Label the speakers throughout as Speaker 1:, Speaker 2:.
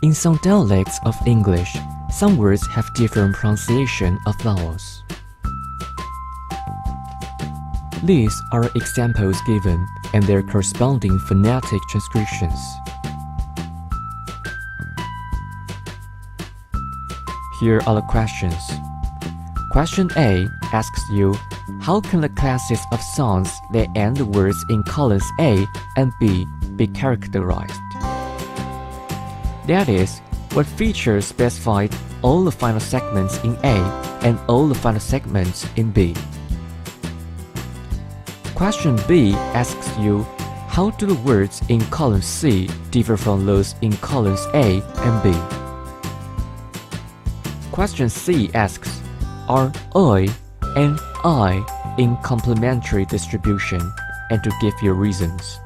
Speaker 1: In some dialects of English, some words have different pronunciation of vowels. These are examples given and their corresponding phonetic transcriptions. Here are the questions. Question A asks you, how can the classes of sounds that end the words in columns A and B be characterized? That is, what features specified all the final segments in A and all the final segments in B? Question B asks you, how do the words in column C differ from those in columns A and B? Question C asks, are I and I in complementary distribution, and to give you reasons.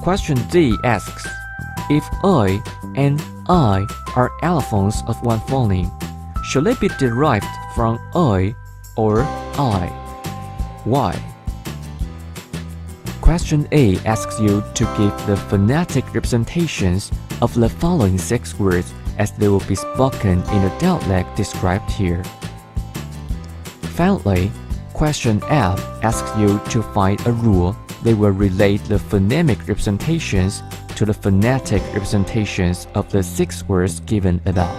Speaker 1: Question D asks, if I and I are allophones of one phoneme, should they be derived from I or I? Why? Question A asks you to give the phonetic representations of the following 6 words as they will be spoken in the dialect described here. Finally, question F asks you to find a rule that will relate the phonemic representations to the phonetic representations of the 6 words given above.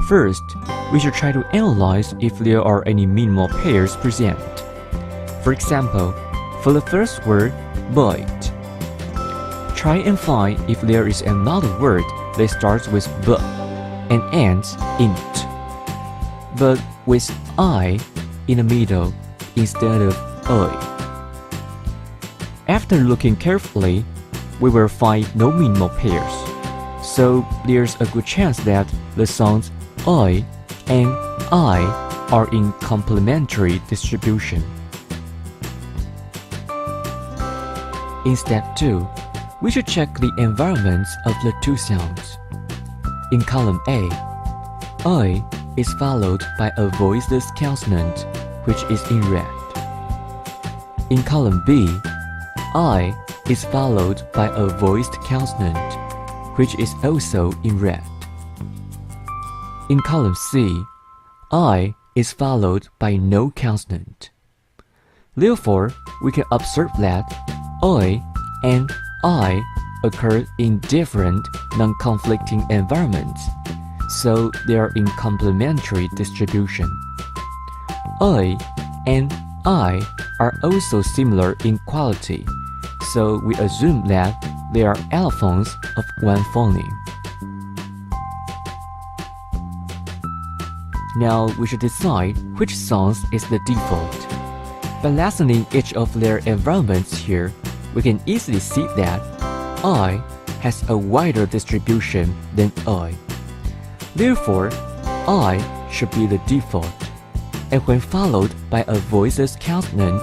Speaker 1: First, we should try to analyze if there are any minimal pairs present. For example, for the first word, bite, try and find if there is another word that starts with b and ends in t, but with I in the middle instead of I. After looking carefully, we will find no minimal pairs, so there's a good chance that the sounds I and I are in complementary distribution. In step 2, we should check the environments of the 2 sounds. In column A, I is followed by a voiceless consonant, which is in red. In column B, I is followed by a voiced consonant, which is also in red. In column C, I is followed by no consonant. Therefore, we can observe that I and I occur in different, non-conflicting environments, so they are in complementary distribution. I and I are also similar in quality, so we assume that they are allophones of one phoneme. Now we should decide which sounds is the default. By lessening each of their environments here, we can easily see that I has a wider distribution than I. Therefore, I should be the default, and when followed by a voiceless consonant,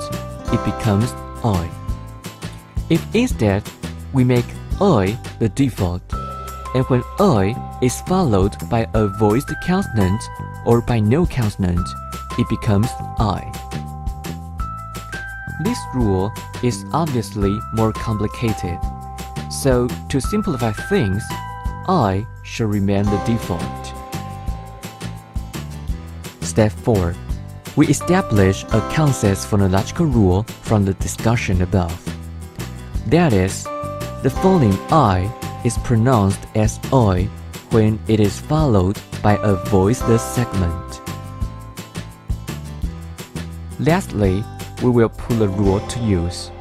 Speaker 1: it becomes I. If instead we make I the default, and when I is followed by a voiced consonant or by no consonant, it becomes I. This rule is obviously more complicated, so to simplify things, I should remain the default. Step 4. We establish a consensus phonological rule from the discussion above. That is, the phoneme I is pronounced as I when it is followed by a voiceless segment. Lastly, we will put a rule to use.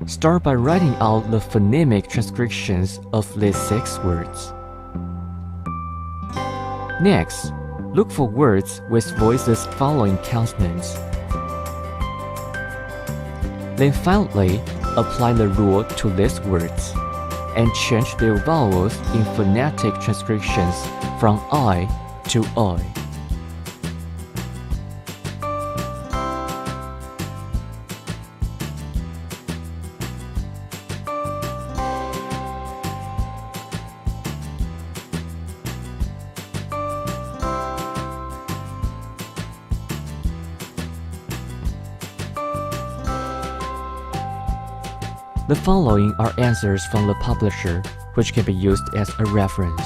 Speaker 1: Start by writing out the phonemic transcriptions of these 6 words. Next, look for words with voices following consonants. Then finally, apply the rule to these words, and change their vowels in phonetic transcriptions from I to I. The following are answers from the publisher, which can be used as a reference.